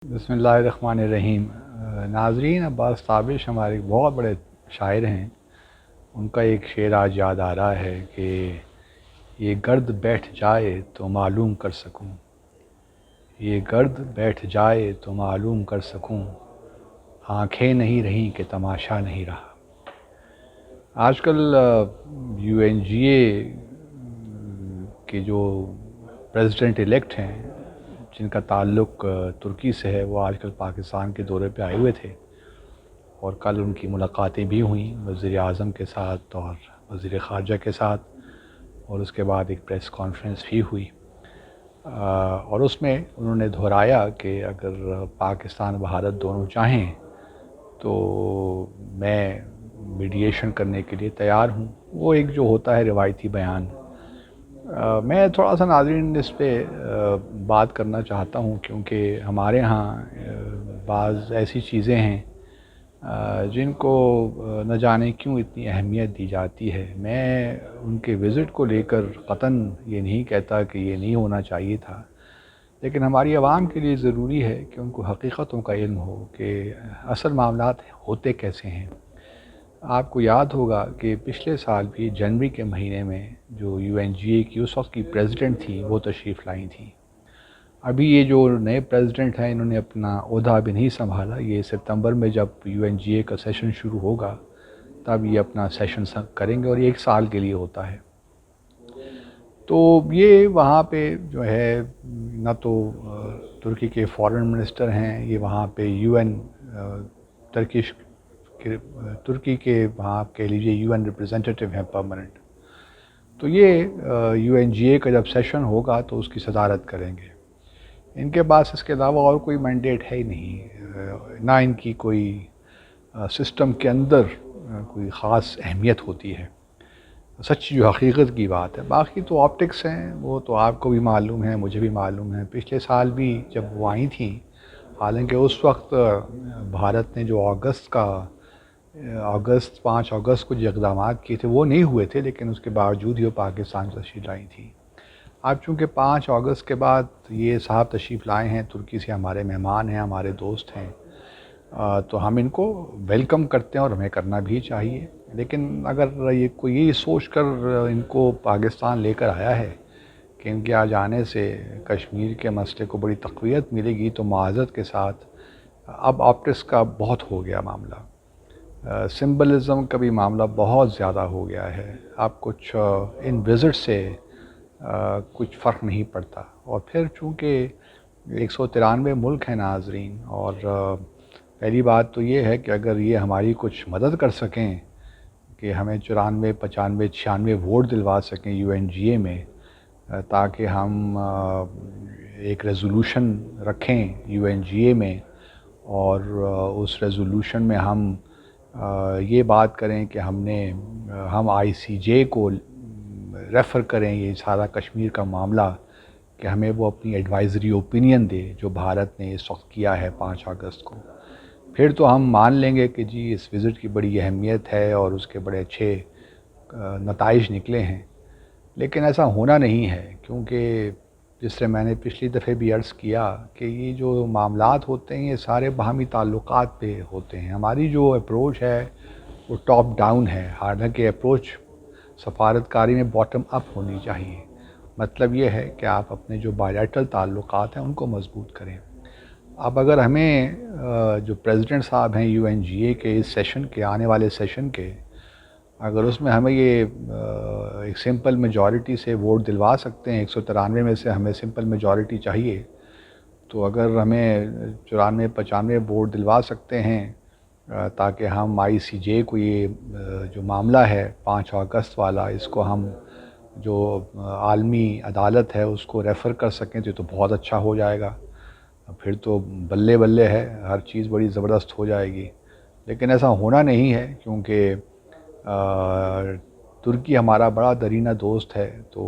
بسم اللہ الرحمن الرحیم۔ ناظرین، عباس تابش ہمارے ایک بہت بڑے شاعر ہیں۔ ان کا ایک شعر آج یاد آ رہا ہے کہ یہ گرد بیٹھ جائے تو معلوم کر سکوں، یہ گرد بیٹھ جائے تو معلوم کر سکوں، آنکھیں نہیں رہیں کہ تماشا نہیں رہا۔ آج کل یو این جی اے کے جو پریزیڈنٹ الیکٹ ہیں، جن کا تعلق ترکی سے ہے، وہ آج کل پاکستان کے دورے پہ آئے ہوئے تھے اور کل ان کی ملاقاتیں بھی ہوئیں وزیر اعظم کے ساتھ اور وزیر خارجہ کے ساتھ، اور اس کے بعد ایک پریس کانفرنس بھی ہوئی، اور اس میں انہوں نے دہرایا کہ اگر پاکستان بھارت دونوں چاہیں تو میں میڈیشن کرنے کے لیے تیار ہوں۔ وہ ایک جو ہوتا ہے روایتی بیان۔ میں تھوڑا سا ناظرین اس پہ بات کرنا چاہتا ہوں، کیونکہ ہمارے ہاں بعض ایسی چیزیں ہیں جن کو نہ جانے کیوں اتنی اہمیت دی جاتی ہے۔ میں ان کے وزٹ کو لے کر قطعاً یہ نہیں کہتا کہ یہ نہیں ہونا چاہیے تھا، لیکن ہماری عوام کے لیے ضروری ہے کہ ان کو حقیقتوں کا علم ہو کہ اصل معاملات ہوتے کیسے ہیں۔ آپ کو یاد ہوگا کہ پچھلے سال بھی جنوری کے مہینے میں جو یو این جی اے کی اس وقت کی پریزیڈنٹ تھی وہ تشریف لائی تھیں۔ ابھی یہ جو نئے پریزیڈنٹ ہیں، انہوں نے اپنا عہدہ بھی نہیں سنبھالا۔ یہ ستمبر میں جب یو این جی اے کا سیشن شروع ہوگا تب یہ اپنا سیشن کریں گے، اور یہ 1 سال کے لیے ہوتا ہے۔ تو یہ وہاں پہ جو ہے نہ تو ترکی کے فارن منسٹر ہیں، یہ وہاں پہ یو این ترکی کے وہاں کہہ لیجیے یو این ریپرزینٹیٹیو ہیں پرماننٹ۔ تو یہ یو این جی اے کا جب سیشن ہوگا تو اس کی صدارت کریں گے۔ ان کے پاس اس کے علاوہ اور کوئی مینڈیٹ ہے ہی نہیں، نہ ان کی کوئی سسٹم کے اندر کوئی خاص اہمیت ہوتی ہے، سچی جو حقیقت کی بات ہے۔ باقی تو آپٹکس ہیں، وہ تو آپ کو بھی معلوم ہے، مجھے بھی معلوم ہے۔ پچھلے سال بھی جب وہ آئی تھیں، حالانکہ اس وقت بھارت نے جو 5 اگست کو جو اقدامات کیے تھے وہ نہیں ہوئے تھے، لیکن اس کے باوجود ہی وہ پاکستان تشریف لائی تھیں۔ اب چونکہ 5 اگست کے بعد یہ صاحب تشریف لائے ہیں، ترکی سے ہمارے مہمان ہیں، ہمارے دوست ہیں، تو ہم ان کو ویلکم کرتے ہیں اور ہمیں کرنا بھی چاہیے۔ لیکن اگر یہ کوئی یہ سوچ کر ان کو پاکستان لے کر آیا ہے کہ ان کے آ جانے سے کشمیر کے مسئلے کو بڑی تقویت ملے گی، تو معذرت کے ساتھ اب آپٹکس کا بہت ہو گیا معاملہ، سمبلزم کا بھی معاملہ بہت زیادہ ہو گیا ہے۔ اب کچھ ان وزٹ سے کچھ فرق نہیں پڑتا، اور پھر چونکہ 193 ملک ہیں ناظرین، اور پہلی بات تو یہ ہے کہ اگر یہ ہماری کچھ مدد کر سکیں کہ ہمیں 94 95 96 ووٹ دلوا سکیں یو این جی اے میں، تاکہ ہم ایک ریزولوشن رکھیں یو این جی اے میں، اور اس ریزولوشن میں ہم یہ بات کریں کہ ہم آئی سی جے کو ریفر کریں یہ سارا کشمیر کا معاملہ، کہ ہمیں وہ اپنی ایڈوائزری اوپینین دے جو بھارت نے اس وقت کیا ہے 5 اگست کو، پھر تو ہم مان لیں گے کہ جی اس وزٹ کی بڑی اہمیت ہے اور اس کے بڑے اچھے نتائج نکلے ہیں۔ لیکن ایسا ہونا نہیں ہے، کیونکہ جس سے میں نے پچھلی دفعہ بھی عرض کیا کہ یہ جو معاملات ہوتے ہیں یہ سارے باہمی تعلقات پہ ہوتے ہیں۔ ہماری جو اپروچ ہے وہ ٹاپ ڈاؤن ہے، حالانکہ اپروچ سفارتکاری میں باٹم اپ ہونی چاہیے۔ مطلب یہ ہے کہ آپ اپنے جو بائیلیٹرل تعلقات ہیں ان کو مضبوط کریں۔ اب اگر ہمیں جو پریزیڈنٹ صاحب ہیں یو این جی اے کے اس سیشن کے آنے والے سیشن کے، اگر اس میں ہمیں یہ ایک سمپل میجورٹی سے ووٹ دلوا سکتے ہیں، 193 میں سے ہمیں سمپل میجورٹی چاہیے، تو اگر ہمیں 94 95 ووٹ دلوا سکتے ہیں تاکہ ہم آئی سی جے کو یہ جو معاملہ ہے 5 اگست والا، اس کو ہم جو عالمی عدالت ہے اس کو ریفر کر سکیں تو بہت اچھا ہو جائے گا۔ پھر تو بلے بلے ہے، ہر چیز بڑی زبردست ہو جائے گی۔ لیکن ایسا ہونا نہیں ہے، کیونکہ ترکی ہمارا بڑا درینہ دوست ہے، تو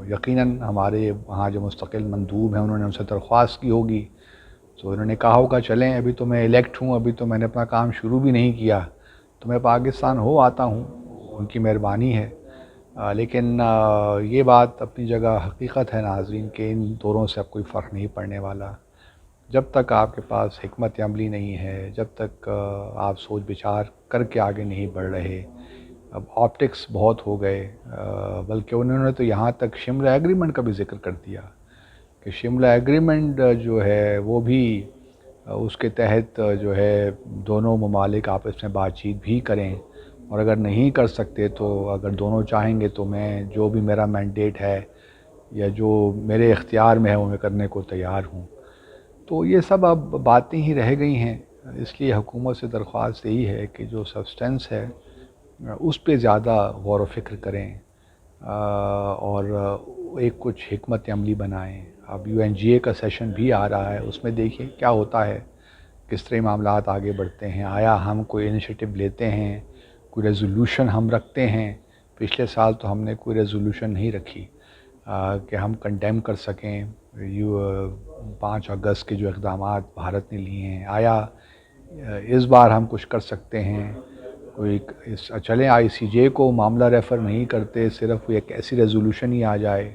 یقیناً ہمارے وہاں جو مستقل مندوب ہیں انہوں نے ان سے درخواست کی ہوگی، تو انہوں نے کہا ہوگا چلیں، ابھی تو میں الیکٹ ہوں، ابھی تو میں نے اپنا کام شروع بھی نہیں کیا، تو میں پاکستان ہو آتا ہوں، ان کی مہربانی ہے۔ لیکن یہ بات اپنی جگہ حقیقت ہے ناظرین کہ ان دوروں سے اب کوئی فرق نہیں پڑنے والا۔ جب تک آپ کے پاس حکمت عملی نہیں ہے، جب تک آپ سوچ بچار کر کے آگے نہیں بڑھ رہے، اب آپٹکس بہت ہو گئے، بلکہ انہوں نے تو یہاں تک شملہ ایگریمنٹ کا بھی ذکر کر دیا کہ شملہ ایگریمنٹ جو ہے وہ بھی اس کے تحت جو ہے دونوں ممالک آپس میں بات چیت بھی کریں، اور اگر نہیں کر سکتے تو اگر دونوں چاہیں گے تو میں جو بھی میرا مینڈیٹ ہے یا جو میرے اختیار میں ہے وہ میں کرنے کو تیار ہوں۔ تو یہ سب اب باتیں ہی رہ گئی ہیں، اس لیے حکومت سے درخواست یہی ہے کہ جو سبسٹنس ہے اس پہ زیادہ غور و فکر کریں، اور ایک کچھ حکمت عملی بنائیں۔ اب UNGA کا سیشن بھی آ رہا ہے، اس میں دیکھیں کیا ہوتا ہے، کس طرح معاملات آگے بڑھتے ہیں، آیا ہم کوئی انیشیٹو لیتے ہیں، کوئی ریزولوشن ہم رکھتے ہیں۔ پچھلے سال تو ہم نے کوئی ریزولوشن نہیں رکھی کہ ہم کنڈیم کر سکیں 5 اگست کے جو اقدامات بھارت نے لیے ہیں۔ آیا اس بار ہم کچھ کر سکتے ہیں؟ کوئی چلیں ICJ کو معاملہ ریفر نہیں کرتے، صرف ایک ایسی ریزولوشن ہی آ جائے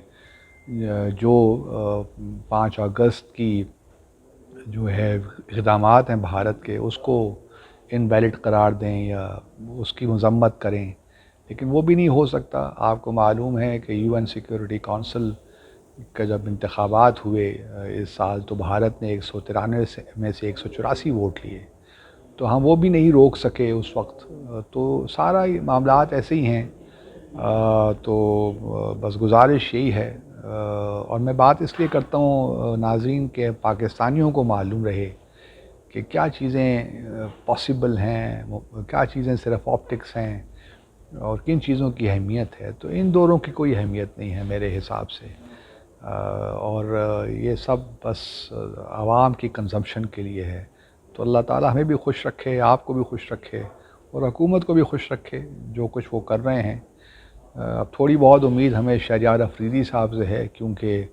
جو 5 اگست کی جو ہے اقدامات ہیں بھارت کے اس کو انویلڈ قرار دیں یا اس کی مذمت کریں، لیکن وہ بھی نہیں ہو سکتا۔ آپ کو معلوم ہے کہ UN سیکیورٹی کونسل کا جب انتخابات ہوئے اس سال تو بھارت نے 193 میں سے 184 ووٹ لیے، تو ہم وہ بھی نہیں روک سکے اس وقت۔ تو سارا معاملات ایسے ہی ہیں، تو بس گزارش یہی ہے، اور میں بات اس لیے کرتا ہوں ناظرین کے پاکستانیوں کو معلوم رہے کہ کیا چیزیں پاسبل ہیں، کیا چیزیں صرف آپٹکس ہیں، اور کن چیزوں کی اہمیت ہے۔ تو ان دونوں کی کوئی اہمیت نہیں ہے میرے حساب سے، اور یہ سب بس عوام کی کنزمپشن کے لیے ہے۔ تو اللہ تعالیٰ ہمیں بھی خوش رکھے، آپ کو بھی خوش رکھے، اور حکومت کو بھی خوش رکھے جو کچھ وہ کر رہے ہیں۔ اب تھوڑی بہت امید ہمیں شہریار افریدی صاحب سے ہے، کیونکہ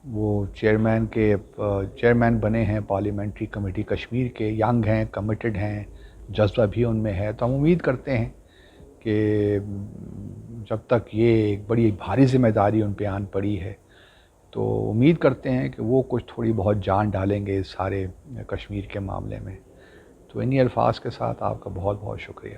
وہ چیئرمین بنے ہیں پارلیمنٹری کمیٹی کشمیر کے، ینگ ہیں، کمیٹڈ ہیں، جذبہ بھی ان میں ہے۔ تو ہم امید کرتے ہیں کہ جب تک یہ ایک بڑی بھاری ذمہ داری ان پہ آن پڑی ہے تو امید کرتے ہیں کہ وہ کچھ تھوڑی بہت جان ڈالیں گے اس سارے کشمیر کے معاملے میں۔ تو انہی الفاظ کے ساتھ آپ کا بہت بہت شکریہ۔